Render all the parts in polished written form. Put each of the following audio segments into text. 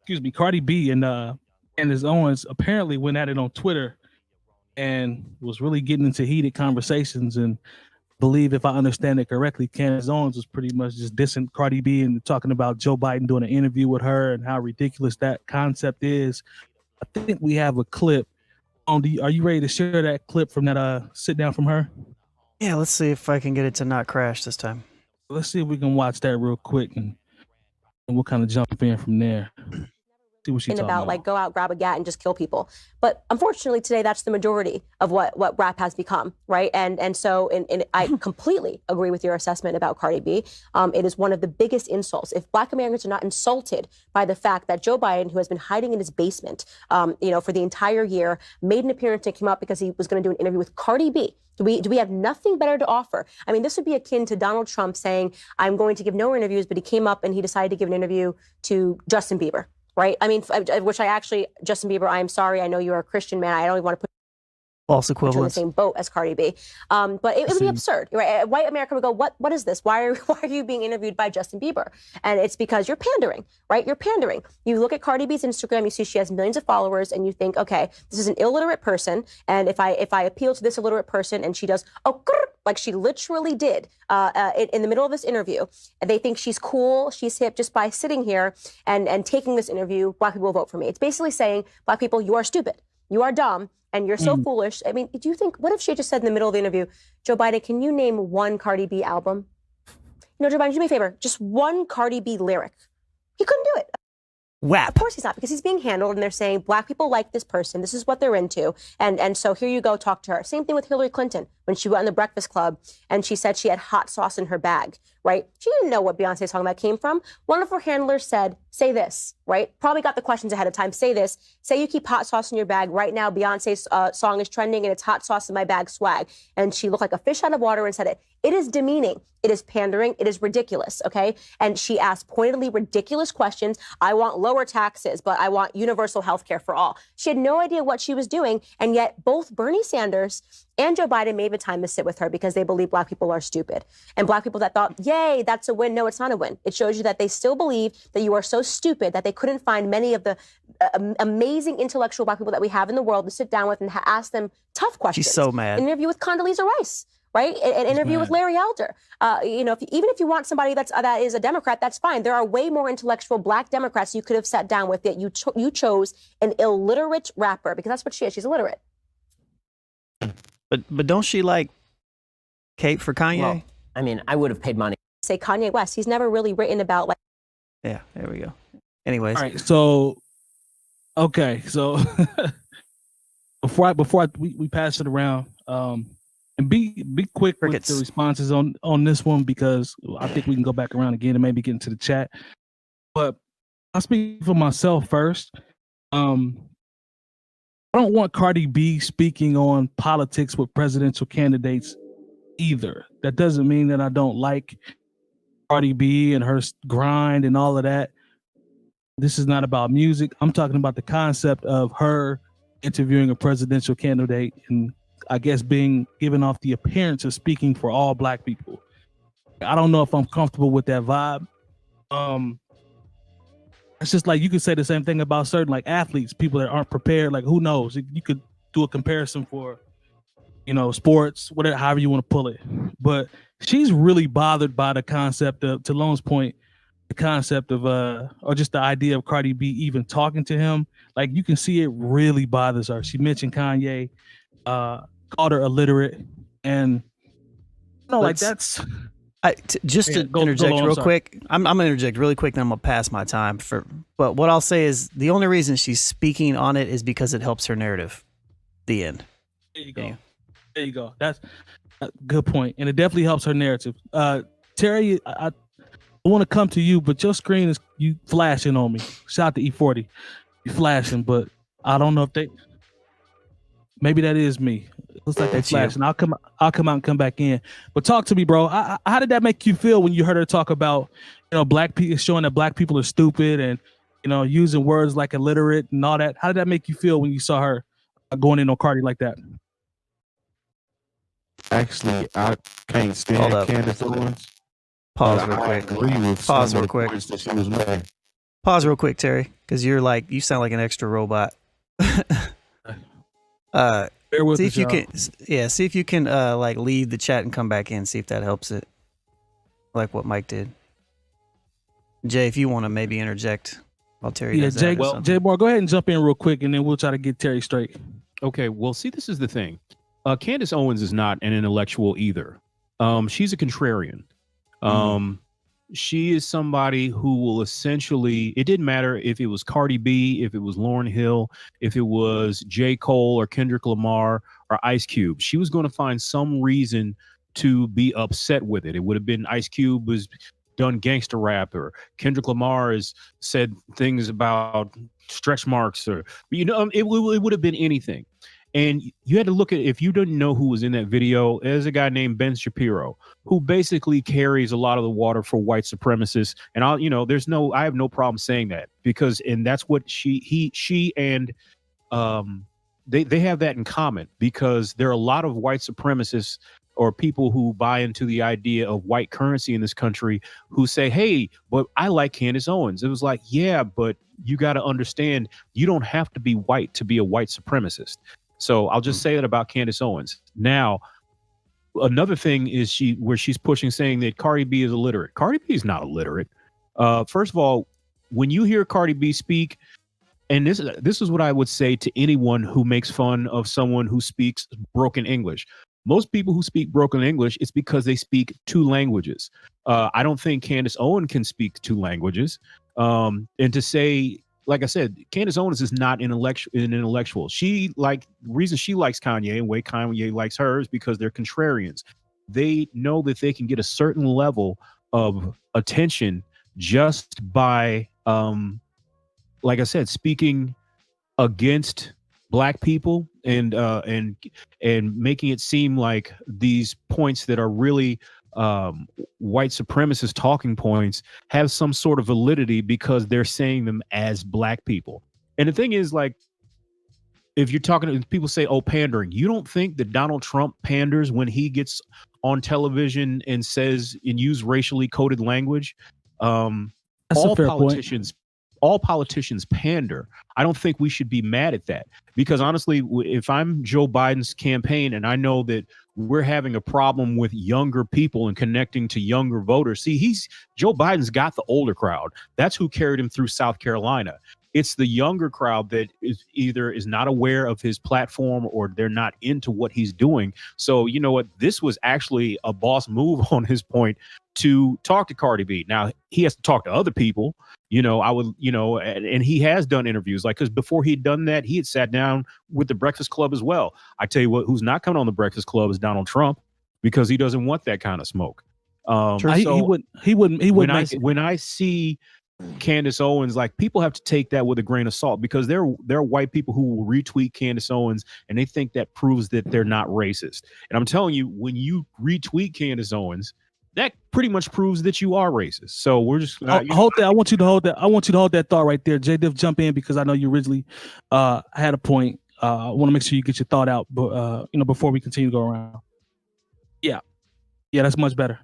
excuse me, Cardi B and Candace Owens apparently went at it on Twitter and was really getting into heated conversations. And believe, if I understand it correctly, Candace Owens was pretty much just dissing Cardi B and talking about Joe Biden doing an interview with her and how ridiculous that concept is. I think we have a clip. Are you ready to share that clip from that sit down from her? Yeah, let's see if I can get it to not crash this time. Let's see if we can watch that real quick, and we'll kind of jump in from there. See what she's talking about. Like, go out, grab a gat, and just kill people. But unfortunately, today, that's the majority of what rap has become, right? And so I completely agree with your assessment about Cardi B. It is one of the biggest insults. If Black Americans are not insulted by the fact that Joe Biden, who has been hiding in his basement, for the entire year, made an appearance and came out because he was going to do an interview with Cardi B. Do we have nothing better to offer? I mean, this would be akin to Donald Trump saying, I'm going to give no interviews, but he came up and he decided to give an interview to Justin Bieber. Right? I mean, Justin Bieber, I am sorry. I know you're a Christian man. I don't even want to put false equivalence in the same boat as Cardi B. But it would be absurd, right? White America would go, what is this? Why are you being interviewed by Justin Bieber? And it's because you're pandering, right? You're pandering. You look at Cardi B's Instagram, you see she has millions of followers, and you think, okay, this is an illiterate person, and if I appeal to this illiterate person, and she does like she literally did in the middle of this interview, and they think she's cool, she's hip just by sitting here and taking this interview, Black people will vote for me. It's basically saying, Black people, you are stupid, you are dumb, and you're so foolish. I mean, do you think, what if she just said in the middle of the interview, Joe Biden, can you name one Cardi B album? Joe Biden, do me a favor, just one Cardi B lyric. He couldn't do it. WAP. Of course he's not, because he's being handled and they're saying Black people like this person. This is what they're into. And so here you go, talk to her. Same thing with Hillary Clinton when she went on the Breakfast Club and she said she had hot sauce in her bag, right? She didn't know what Beyonce's song that came from. One of her handlers said, say this, right? Probably got the questions ahead of time. Say this. Say you keep hot sauce in your bag. Right now, Beyonce's song is trending and it's hot sauce in my bag swag. And she looked like a fish out of water and said it. It is demeaning. It is pandering. It is ridiculous, okay? And she asked pointedly ridiculous questions. I want lower taxes, but I want universal health care for all. She had no idea what she was doing, and yet both Bernie Sanders and Joe Biden made the time to sit with her because they believe Black people are stupid. And Black people that thought, yay, that's a win. No, it's not a win. It shows you that they still believe that you are so stupid that they couldn't find many of the amazing intellectual Black people that we have in the world to sit down with and ask them tough questions. She's so mad. An interview with Condoleezza Rice. Right? An interview with Larry Elder. Even if you want somebody that is a Democrat, that's fine. There are way more intellectual Black Democrats you could have sat down with, yet you chose an illiterate rapper because that's what she is. She's illiterate. But don't she like cape for Kanye? Well, I mean, I would have paid money. Say Kanye West. He's never really written about like. Yeah, there we go. Anyways. All right. So, okay. So before we pass it around, and be quick with the responses on this one because I think we can go back around again and maybe get into the chat. But I'll speak for myself first. I don't want Cardi B speaking on politics with presidential candidates either. That doesn't mean that I don't like Cardi B and her grind and all of that. This is not about music. I'm talking about the concept of her interviewing a presidential candidate and I guess being given off the appearance of speaking for all Black people. I don't know if I'm comfortable with that vibe. It's just like you could say the same thing about certain like athletes, people that aren't prepared. Like who knows? You could do a comparison for, sports, whatever, however you want to pull it. But she's really bothered by the concept of, to Lone's point, the concept of or just the idea of Cardi B even talking to him. Like you can see it really bothers her. She mentioned Kanye. Called her illiterate, and like that's. Just to interject real quick, I'm gonna interject really quick, then I'm gonna pass my time But what I'll say is the only reason she's speaking on it is because it helps her narrative. The end. There you go. Yeah. There you go. That's a good point, and it definitely helps her narrative. Terry, I want to come to you, but your screen is you flashing on me. Shout out to E40, you flashing, but I don't know if they. Maybe that is me. Looks like it's flashing. I'll come out and come back in. But talk to me, bro. How did that make you feel when you heard her talk about, Black people, showing that Black people are stupid and, using words like illiterate and all that? How did that make you feel when you saw her going in on Cardi like that? Actually, I can't stand Candace Owens. Pause real quick. I agree with Pause some real of the quick. points that she was making. Pause real quick, Terry, because you sound like an extra robot. Bear with see us, if you y'all. can, see if you can like leave the chat and come back in, see if that helps it, like what Mike did. Jay, if you want to maybe interject while Terry does Jay, that. Jay Moore, go ahead and jump in real quick, and then we'll try to get Terry straight. Okay, well, see, this is the thing. Candace Owens is not an intellectual either. She's a contrarian. She is somebody who will essentially, it didn't matter if it was Cardi B, if it was Lauryn Hill, if it was J. Cole or Kendrick Lamar or Ice Cube. She was going to find some reason to be upset with it. It would have been Ice Cube was done gangster rap, or Kendrick Lamar has said things about stretch marks, or, it would have been anything. And you had to look at, if you didn't know who was in that video, there's a guy named Ben Shapiro, who basically carries a lot of the water for white supremacists. And I have no problem saying that, because, and that's what she and they have that in common, because there are a lot of white supremacists or people who buy into the idea of white currency in this country who say, hey, but I like Candace Owens. It was like, yeah, but you got to understand, you don't have to be white to be a white supremacist. So I'll just say that about Candace Owens. Now, another thing is where she's pushing, saying that Cardi B is illiterate. Cardi B is not illiterate. First of all, when you hear Cardi B speak, and this is what I would say to anyone who makes fun of someone who speaks broken English. Most people who speak broken English, it's because they speak two languages. I don't think Candace Owens can speak two languages. And to say, like I said, Candace Owens is not an intellectual. The reason she likes Kanye and the way Kanye likes her is because they're contrarians. They know that they can get a certain level of attention just by, like I said, speaking against Black people and making it seem like these points that are really white supremacist talking points have some sort of validity because they're saying them as Black people. And the thing is, like, if you're talking to people say, oh, pandering, you don't think that Donald Trump panders when he gets on television and says and use racially coded language? That's a fair point. All politicians pander. I don't think we should be mad at that, because honestly, if I'm Joe Biden's campaign and I know that we're having a problem with younger people and connecting to younger voters, see, Joe Biden's got the older crowd. That's who carried him through South Carolina. It's the younger crowd that is not aware of his platform, or they're not into what he's doing. So you know what? This was actually a boss move on his point to talk to Cardi B. Now he has to talk to other people. And he has done interviews, like, because before he'd done that, he had sat down with the Breakfast Club as well. I tell you what, who's not coming on the Breakfast Club is Donald Trump, because he doesn't want that kind of smoke. He wouldn't. When I see Candace Owens, like, people have to take that with a grain of salt, because there are white people who will retweet Candace Owens and they think that proves that they're not racist. And I'm telling you, when you retweet Candace Owens, that pretty much proves that you are racist. So we're just hold that. I want you to hold that. I want you to hold that thought right there. Jay Diff, jump in, because I know you originally had a point. I want to make sure you get your thought out, but before we continue to go around. Yeah, that's much better.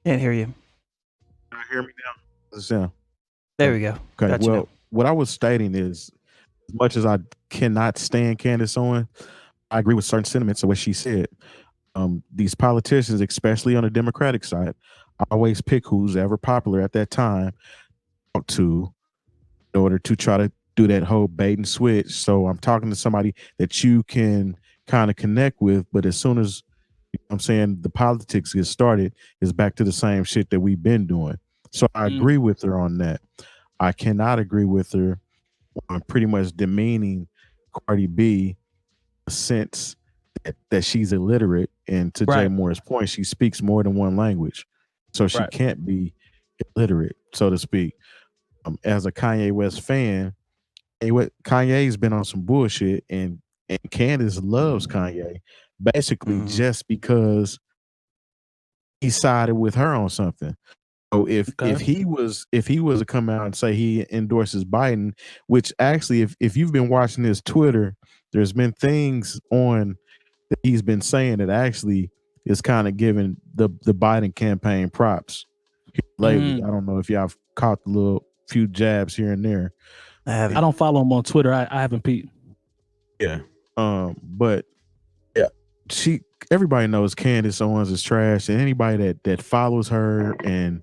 Can't hear you. Can you hear me now? There we go. Okay. Gotcha. Well, what I was stating is, as much as I cannot stand Candace Owens, I agree with certain sentiments of what she said. These politicians, especially on the Democratic side, always pick who's ever popular at that time to, in order to try to do that whole bait and switch. So I'm talking to somebody that you can kind of connect with, but as soon as, I'm saying, the politics gets started, it's back to the same shit that we've been doing. So I agree with her on that. I cannot agree with her on pretty much demeaning Cardi B, since that she's illiterate, and to Jay Moore's point, she speaks more than one language, so she can't be illiterate, so to speak. As a Kanye West fan, Kanye's been on some bullshit, and Candace loves Kanye, basically just because he sided with her on something. So if he was to come out and say he endorses Biden, which actually, if you've been watching his Twitter, there's been things on that he's been saying that actually is kind of giving the Biden campaign props lately. I don't know if y'all caught the little few jabs here and there. I don't follow him on Twitter. I haven't peeped. Yeah. But yeah, everybody knows Candace Owens is trash, and anybody that follows her and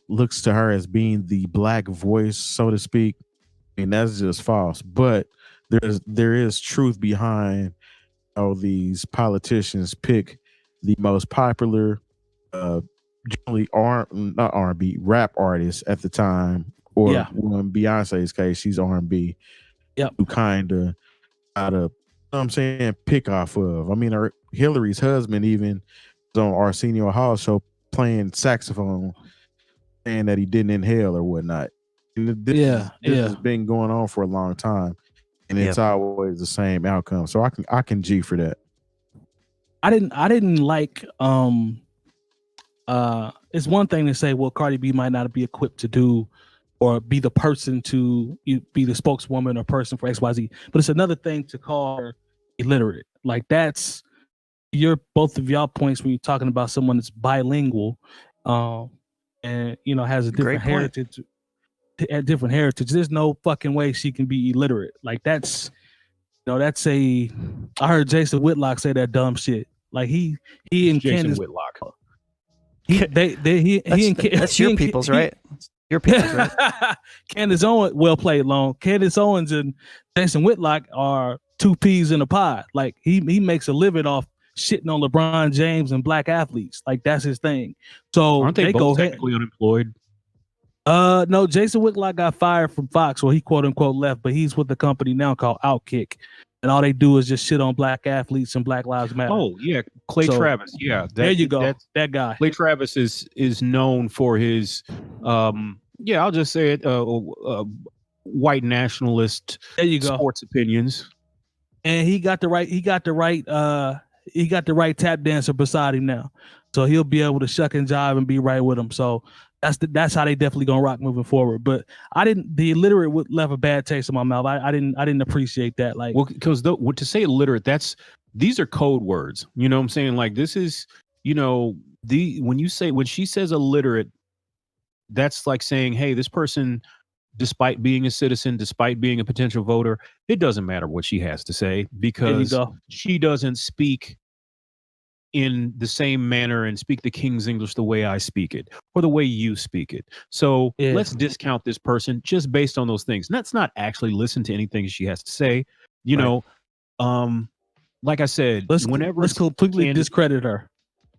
looks to her as being the black voice, so to speak, I mean, that's just false. But there is truth behind how these politicians pick the most popular generally not R&B, rap artists at the time, or in Beyonce's case, she's R&B. Yep. To kind of out of, you know what I'm saying, pick off of. I mean, Hillary's husband even was on Arsenio Hall show playing saxophone, saying that he didn't inhale or whatnot. And this has been going on for a long time, and it's always the same outcome. So I can G for that. I didn't like it's one thing to say, well, Cardi B might not be equipped to do or be the person to be the spokeswoman or person for XYZ, but it's another thing to call her illiterate. Like, that's both of y'all points when you're talking about someone that's bilingual, and has a different heritage. Different heritage. There's no fucking way she can be illiterate. Like, that's I heard Jason Whitlock say that dumb shit. Like, he and Jason Candace Whitlock. That's your people's, right? Your people's, right? Candace Owens, well played, Long. Candace Owens and Jason Whitlock are two peas in a pod. Like, he makes a living off shitting on LeBron James and black athletes. Like, that's his thing. So aren't they both technically unemployed? No, Jason Whitlock got fired from Fox, or he quote unquote left, but he's with the company now called Outkick. And all they do is just shit on black athletes and Black Lives Matter. Oh yeah, Travis. Yeah, there you go. That guy. Clay Travis is known for his, I'll just say it, white nationalist. There you go. Sports opinions. And he got the right tap dancer beside him now, so he'll be able to shuck and jive and be right with him. So that's how they definitely gonna rock moving forward. But the illiterate left a bad taste in my mouth. I didn't appreciate that. Like, well, because to say illiterate, these are code words. You know what I'm saying? Like, this is, when she says illiterate, that's like saying, hey, this person, despite being a citizen, despite being a potential voter, it doesn't matter what she has to say because she doesn't speak in the same manner and speak the King's English the way I speak it or the way you speak it. So let's discount this person just based on those things. And that's not actually listen to anything she has to say. Like I said, let's completely discredit her.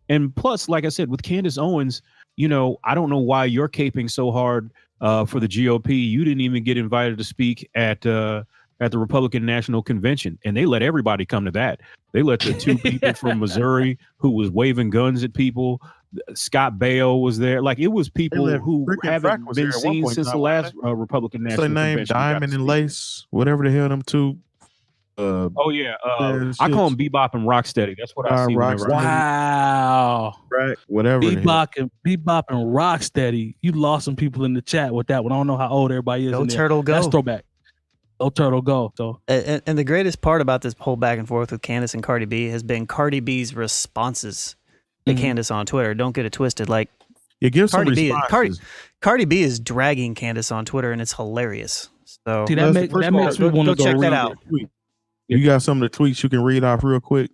And plus, like I said, with Candace Owens, I don't know why you're caping so hard for the GOP. You didn't even get invited to speak at the Republican National Convention, and they let everybody come to that. They let the two people from Missouri who was waving guns at people. Scott Baio was there. Like, it was people who haven't been seen since the last Republican National Convention. Name Diamond and Lace, whatever the hell them two. I call them Bebop and Rocksteady. That's what I see. Wow. Right. Whatever. Bebop and Rocksteady. You lost some people in the chat with that one. I don't know how old everybody is. Go Turtle Go. That's throwback. Go Turtle Go. So and the greatest part about this whole back and forth with Candace and Cardi B has been Cardi B's responses to Candace on Twitter. Don't get it twisted. Like, Cardi B is dragging Candace on Twitter, and it's hilarious. So see, that makes me want to go check that out. You got some of the tweets you can read off real quick?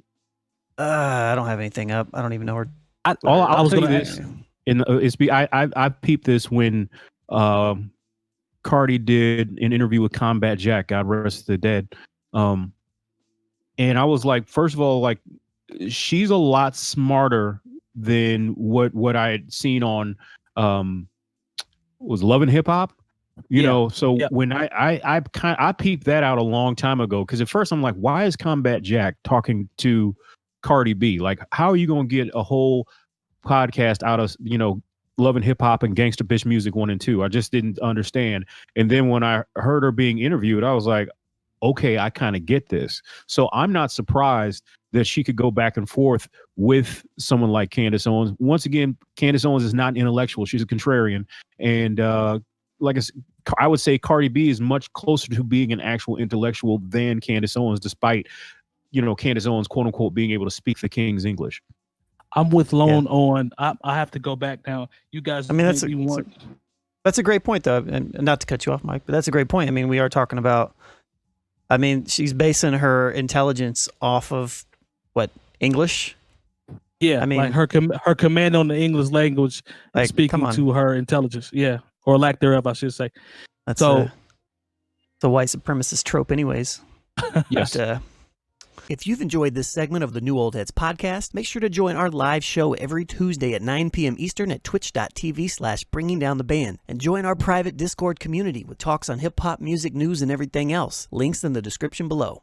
I don't have anything up. I don't even know where. I'll tell you this. I peeped this when Cardi did an interview with Combat Jack, God rest the dead. And I was like, first of all, like, she's a lot smarter than what I had seen on was Love and Hip Hop. When I peeped that out a long time ago, because at first I'm like, why is Combat Jack talking to Cardi B? Like, how are you gonna get a whole podcast out of Love and Hip Hop and Gangsta Bitch Music 1 and 2? I just didn't understand. And then when I heard her being interviewed, I was like, okay, I kind of get this. So I'm not surprised that she could go back and forth with someone like Candace Owens. Once again, Candace Owens is not an intellectual. She's a contrarian. And I would say Cardi B is much closer to being an actual intellectual than Candace Owens, despite, Candace Owens, quote unquote, being able to speak the King's English. I'm with Lone on. I have to go back now. You guys, I mean, That's a great point, though, and not to cut you off, Mike, but that's a great point. I mean, we are talking about. I mean, she's basing her intelligence off of what, English? Yeah, I mean, like her command on the English language, like, speaking to her intelligence. Yeah, or lack thereof, I should say. That's so the white supremacist trope, anyways. Yes. But, if you've enjoyed this segment of the New Old Heads podcast, make sure to join our live show every Tuesday at 9 p.m. Eastern at twitch.tv/bringingdowntheband and join our private Discord community with talks on hip hop, music, news, and everything else. Links in the description below.